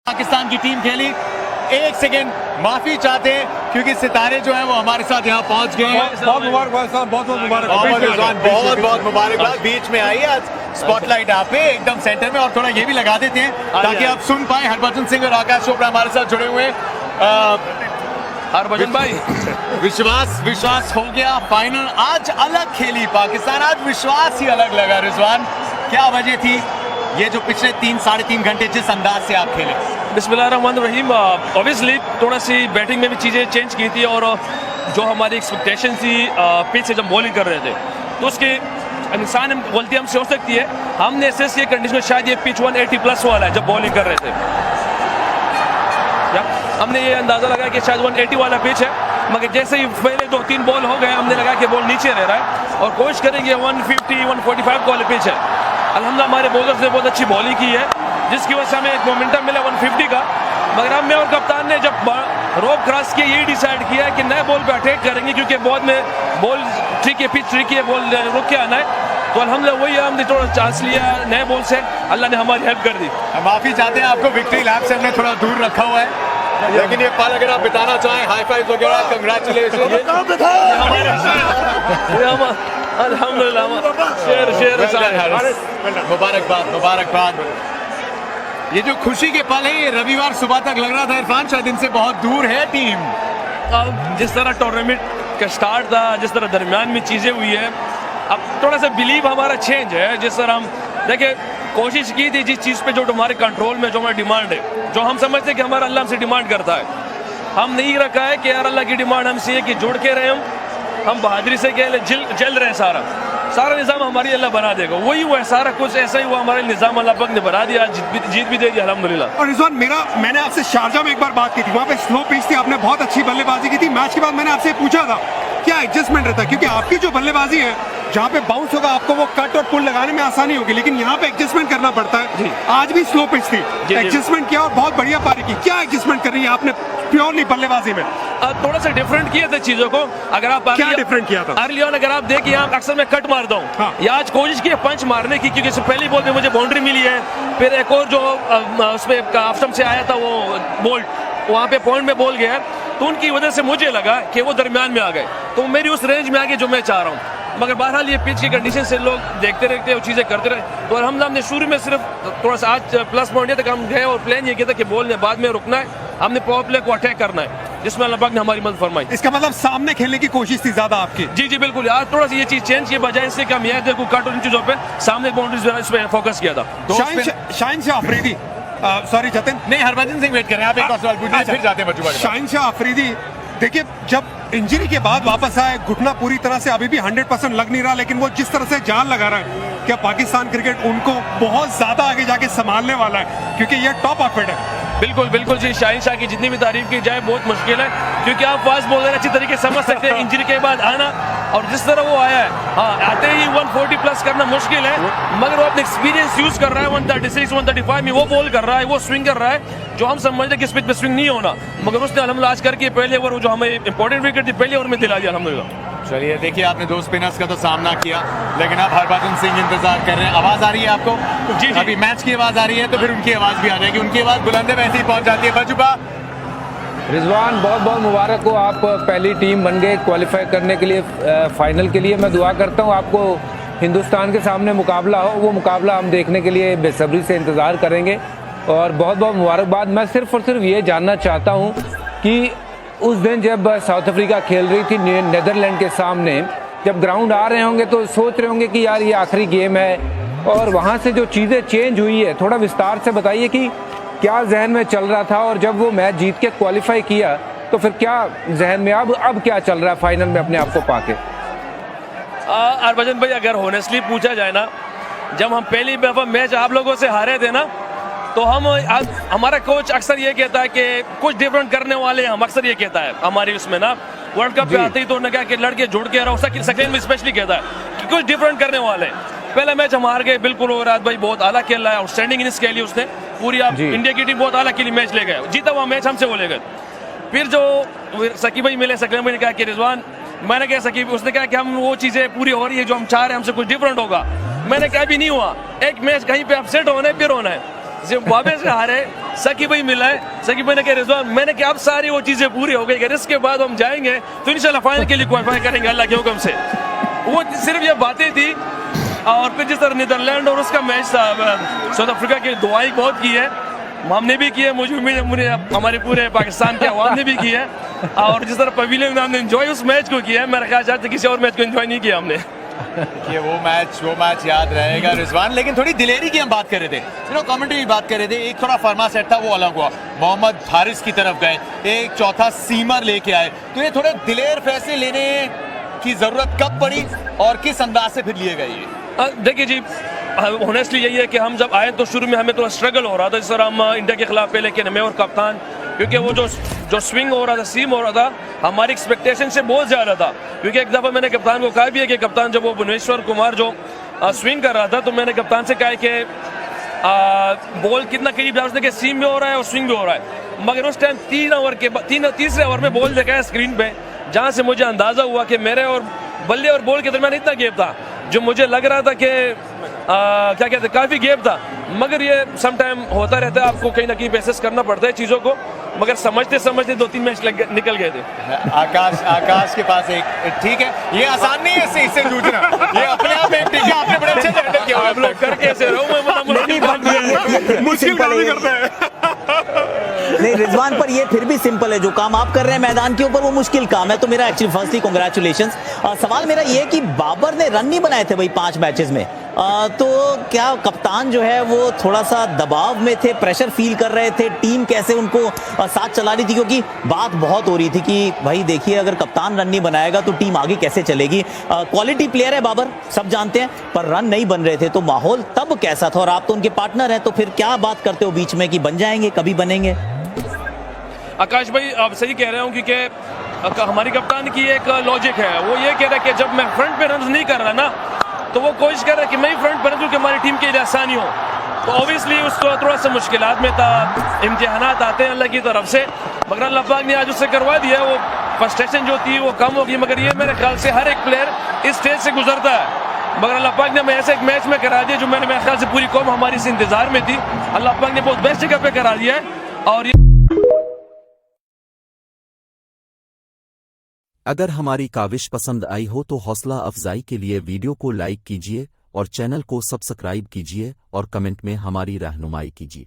पाकिस्तान की टीम खेली। एक सेकेंड माफी चाहते हैं क्योंकि सितारे जो हैं वो हमारे साथ यहाँ पहुंच गए हैं। बहुत मुबारकबाद साहब, बहुत मुबारकबाद। बहुत मुबारकबाद। बीच में आई आज स्पॉटलाइट आप पे एकदम सेंटर में, और थोड़ा ये भी लगा देते हैं ताकि आप सुन पाए। हरभजन सिंह और आकाश चोपड़ा हमारे साथ जुड़े हुए हैं। हरभजन भाई, विश्वास हो गया। फाइनल आज अलग खेली पाकिस्तान, आज विश्वास ही अलग लगा। रिजवान, क्या वजह थी ये जो पिछले 3-3.5 घंटे जिस अंदाज से आप खेले? बिस्मिल्लाहिर्रहमानिर्रहीम। ऑब्वियसली थोड़ा सी बैटिंग में भी चीज़ें चेंज की थी, और जो हमारी एक्सपेक्टेशन थी पिच से जब बॉलिंग कर रहे थे तो उसके इंसान गलती हमसे हो सकती है। हमने एसेस किया कंडीशन शायद ये पिच 180 प्लस वाला है जब बॉलिंग कर रहे थे, हमने ये अंदाज़ा लगाया कि शायद 180 वाला पिच है, मगर जैसे ही पहले 2-3 बॉल हो गए हमने लगा कि बॉल नीचे रह रहा है और कोशिश करेंगे 150-145 वाले पिच है। अल्हम्दुलिल्लाह हमारे बॉलर्स ने बहुत अच्छी बॉलिंग की है जिसकी वजह से हमें एक मोमेंटम मिला 150 का। मगर हम मैं और कप्तान ने जब रोप क्रॉस किया यही डिसाइड किया कि नए बॉल पे अटैक करेंगे, क्योंकि बहुत में बॉल ठीक है, पिच ठीक है, बॉल रुक के आना है। तो अल्हम्दुलिल्लाह वही हमने थोड़ा चांस लिया नए बॉल से, अल्लाह ने हमारी हेल्प कर दी। माफी चाहते हैं, आपको विक्ट्री लैप से हमने थोड़ा दूर रखा हुआ है, लेकिन ये पल अगर आप बिताना चाहें, हाई फाइव वगैरह, कंग्रेचुलेशन। अल्हम्दुलिल्लाह, मुबारकबाद। ये जो खुशी के पल है ये रविवार सुबह तक लग रहा था इरफान शायद इनसे बहुत दूर है टीम। जिस तरह टूर्नामेंट का स्टार्ट था, जिस तरह दरमियान में चीज़ें हुई है, अब थोड़ा सा बिलीव हमारा चेंज है। जिस तरह हम देखिए कोशिश की थी जिस चीज़ पे जो हमारे कंट्रोल में जो हमारी डिमांड है, जो हम समझते हैं कि हमारा अल्लाह हमसे डिमांड करता है, हम नहीं रखा है कि यार अल्लाह की डिमांड हमसे है कि जुड़ के रहे, हम बहादुरी से कह जल रहे हैं, सारा निज़ाम हमारी अल्लाह बना देगा। वही हुआ है, सारा कुछ ऐसा ही हुआ, हमारे निज़ाम अल्लाह पाक ने बना दिया, जीत भी दे दी अल्हम्दुलिल्लाह। और रिजवान, मैंने आपसे शारजा में एक बार बात की थी, वहाँ पे स्लो पिच थी, आपने बहुत अच्छी बल्लेबाजी की थी। मैच के बाद मैंने आपसे पूछा था क्या एडजस्टमेंट रहता है, क्योंकि आपकी जो बल्लेबाजी है जहाँ पे बाउंस होगा आपको वो कट और पुल लगाने में आसानी होगी, लेकिन यहाँ पे एडजस्टमेंट करना पड़ता है। आज भी स्लो पिच थी, एडजस्टमेंट किया और बहुत बढ़िया पारी की। क्या एडजस्टमेंट कर रही है आपने प्योरली बल्लेबाजी में? थोड़ा सा डिफरेंट किया था चीजों को। अगर आप क्या डिफरेंट किया था? अर्ली ऑन अगर आप देखिए, यहाँ अक्सर मैं कट मारता हूँ, हाँ। या आज कोशिश की पंच मारने की, क्योंकि पहली बॉल पे मुझे बाउंड्री मिली है, फिर एक और जो उसमें ऑफ स्टंप से आया था वो बोल्ट, वहाँ पे पॉइंट में बॉल गया, तो उनकी वजह से मुझे लगा कि वो दरमियान में आ गए, तो मेरी उस रेंज में आ गई जो मैं चाह रहा हूँ। मगर बहरहाल ये पिच की कंडीशन से लोग देखते रहते हैं और चीज़ें करते रहे, तो हमने शुरू में सिर्फ थोड़ा सा आज प्लस पॉइंट तक हम गए और प्लान ये किया था कि बॉल ने बाद में रुकना है, हमने पावर प्ले को अटैक करना है, जिसमें अल्लाह पाक ने हमारी मदद फरमाई। इसका मतलब सामने खेलने की कोशिश थी ज्यादा आपकी? जी बिल्कुल। आज थोड़ा सा ये चीज़ चेंज की बजाय इससे कि हम यहाँ देखो कट और इन चीज़ों पे सामने बाउंड्रीज इस पे फोकस किया था। शाहिन शाह अफरीदी, सॉरी जतिन, नहीं हरभजन सिंह वेट करें, आप एक और सवाल पूछिए फिर जाते हैं बच्चों। शाहिन शाह अफरीदी देखिए जब इंजरी के बाद वापस आए, घुटना पूरी तरह से अभी भी 100% लग नहीं रहा, लेकिन वो जिस तरह से जान लगा रहा है, क्या पाकिस्तान क्रिकेट उनको बहुत ज्यादा आगे जाके संभालने वाला है, क्योंकि ये टॉप ऑफिट है। बिल्कुल जी, शाहिन शाह की जितनी भी तारीफ की जाए बहुत मुश्किल है, क्योंकि आप फास्ट बॉलर अच्छी तरीके से समझ सकते हैं इंजरी के बाद आना, और जिस तरह वो आया है, हाँ आते ही 140 प्लस करना मुश्किल है, मगर वो अपने एक्सपीरियंस यूज कर रहा है। 136 135 में वो बॉल कर रहा है, वो स्विंग कर रहा है, जो हम समझते हैं कि स्पिच पे स्विंग नहीं होना, मगर उसने अल्हम्दुलिल्लाह आज करके पहले ओवर जो हमें इंपॉर्टेंट विकेट थी पहले ओवर में दिला दिया अल्हम्दुलिल्लाह। चलिए देखिए, आपने 2 स्पिनर्स का तो सामना किया, लेकिन अब हरभजन सिंह इंतजार कर रहे हैं। आवाज आ रही है आपको? जी। अभी मैच की आवाज आ रही है तो फिर उनकी आवाज भी आ जाएगी, उनकी आवाज बुलंद है वैसे ही पहुंच जाती है। बजुबा, रिजवान बहुत बहुत मुबारक हो, आप पहली टीम बन गए क्वालिफाई करने के लिए फाइनल के लिए। मैं दुआ करता हूँ आपको हिंदुस्तान के सामने मुकाबला हो, वो मुकाबला हम देखने के लिए बेसब्री से इंतज़ार करेंगे, और बहुत बहुत मुबारकबाद। मैं सिर्फ और सिर्फ ये जानना चाहता हूँ कि उस दिन जब साउथ अफ्रीका खेल रही थी नीदरलैंड के सामने, जब ग्राउंड आ रहे होंगे तो सोच रहे होंगे कि यार ये आखिरी गेम है, और वहाँ से जो चीज़ें चेंज हुई है थोड़ा विस्तार से बताइए कि क्या जहन में चल रहा था, और जब वो मैच जीत के क्वालिफाई किया तो फिर क्या जहन में अब क्या चल रहा है फाइनल में अपने आप को पाके? हरभजन भाई, अगर होनेस्टली पूछा जाए ना, जब हम पहली दफा मैच आप लोगों से हारे थे ना, तो हमारा कोच अक्सर ये कहता है कि कुछ डिफरेंट करने वाले हम, अक्सर ये कहता है हमारी उसमें ना, वर्ल्ड कप पे आते ही तो उन्होंने कहा कि लड़के जुड़ के रहो, सेकंड में स्पेशली कहता है कि कुछ डिफरेंट करने वाले। पहला मैच हम हार गए बिल्कुल, और रात भाई बहुत आला खेल रहा है, आउटस्टैंडिंग इनिंग्स खेली उसने पूरी, आप इंडिया की टीम बहुत आला खेली, मैच ले गए, जीता हुआ मैच हमसे वो ले गए। फिर जो सकीब भाई मिले, सकीब भाई ने कहा कि रिजवान, मैंने कहा सकीब, उसने कहा कि हम वो चीज़ें पूरी हो रही है जो हम चाह रहे हैं, हमसे कुछ डिफरेंट होगा। मैंने कहा भी नहीं हुआ, एक मैच कहीं पे अपसेट होना है, फिर होना है, जिम्बाब्वे से हारे, सकी भाई मिला है, सकी भाई ने कहा रिजवान, मैंने कहा अब सारी वो चीजें पूरी हो गई, इसके बाद हम जाएंगे तो इंशाल्लाह फाइनल के लिए क्वालिफाई करेंगे अल्लाह के हुक्म से। वो सिर्फ ये बातें थी। और फिर जिस तरह नीदरलैंड और उसका मैच था, साउथ अफ्रीका की दुआई बहुत की है, हमने भी की है, मुझे उम्मीद है हमारे पूरे पाकिस्तान के अवाम ने भी की है। और जिस तरह पवेलियन में हमने एंजॉय उस मैच को किया है, मेरा ख्याल शायद किसी और मैच को एंजॉय नहीं किया हमने। ये वो मैच याद रहेगा रिजवान। लेकिन थोड़ी दिलेरी की हम बात कर रहे थे, कमेंट्री की बात कर रहे थे, एक थोड़ा फर्मा सेट था वो अलग हुआ, मोहम्मद हारिस की तरफ गए, एक चौथा सीमर लेके आए, तो ये थोड़े दिलेर फैसले लेने की जरूरत कब पड़ी और किस अंदाज से फिर लिए गए ये? देखिए जी, ऑनेस्टली यही है कि हम जब आए तो शुरू में हमें थोड़ा स्ट्रगल हो रहा था, जिस तरह हम इंडिया के खिलाफ पे, लेकिन मैं और कप्तान, क्योंकि वो जो स्विंग हो रहा था, सीम हो रहा था, हमारी एक्सपेक्टेशन से बहुत ज़्यादा था। क्योंकि एक दफ़ा मैंने कप्तान को कहा भी है कि कप्तान जब वो भुवनेश्वर कुमार जो स्विंग कर रहा था, तो मैंने कप्तान से कहा कि बॉल कितना करीब था, उसने कि सीम में हो रहा है और स्विंग में हो रहा है। मगर उस टाइम तीसरे ओवर में बॉल देखा है स्क्रीन पे, जहाँ से मुझे अंदाज़ा हुआ कि मेरे और बल्ले और बॉल के दरमियान इतना गैप था, जो मुझे लग रहा था कि क्या कहते हैं, काफ़ी गैप था। मगर ये सम टाइम होता रहता है, आपको कहीं ना कहीं बेसिस करना पड़ता है चीज़ों को। मगर समझते समझते 2-3 मैच निकल गए थे। आकाश के पास एक ठीक है, ये आसान नहीं है इससे जूझना, ये अपने आप में ठीक है, आपने बड़े अच्छे से हैंडल किया। आप लोग करके ऐसे रहो, मैं मुश्किल काम ही करते हैं। नहीं रिजवान, पर ये फिर भी सिंपल है, जो काम आप कर रहे हैं मैदान के ऊपर वो मुश्किल काम है। तो मेरा एक्चुअली फर्स्टली कांग्रेचुलेशंस। सवाल मेरा ये है कि बाबर ने रन नहीं बनाए थे भाई 5 मैचेस में, तो क्या कप्तान जो है वो थोड़ा सा दबाव में थे, प्रेशर फील कर रहे थे, टीम कैसे उनको साथ चला रही थी? क्योंकि बात बहुत हो रही थी कि भाई देखिए अगर कप्तान रन नहीं बनाएगा तो टीम आगे कैसे चलेगी। क्वालिटी प्लेयर है बाबर, सब जानते हैं, पर रन नहीं बन रहे थे, तो माहौल तब कैसा था? और आप तो उनके पार्टनर हैं, तो फिर क्या बात करते हो बीच में कि बन जाएंगे, कभी बनेंगे? आकाश भाई आप सही कह रहे हो, क्योंकि हमारी कप्तान की एक लॉजिक है, वो ये कह रहा है कि जब मैं फ्रंट पे रन नहीं कर रहा ना, तो वो कोशिश कर रहा है कि मैं ही फ्रंट पर क्योंकि हमारी टीम के लिए आसानी हो। तो ऑब्वियसली उसको थोड़ा सा मुश्किलात में था, इम्तिहानात आते हैं अल्लाह की तरफ से, मगर अल्लाह पाक ने आज उससे करवा दिया, वो फ्रस्ट्रेशन जो थी वो कम होगी। मगर ये मेरे ख्याल से हर एक प्लेयर इस स्टेज से गुजरता है, मगर अल्लाह पाक ने हमें ऐसे एक मैच में करा दिया जो मेरे ख्याल से पूरी कौम हमारी से इंतजार में थी। अल्लाह पाक ने बहुत बेस्ट जगह पे करा दिया है। और अगर हमारी काविश पसंद आई हो तो हौसला अफजाई के लिए वीडियो को लाइक कीजिए और चैनल को सब्सक्राइब कीजिए और कमेंट में हमारी रहनुमाई कीजिए।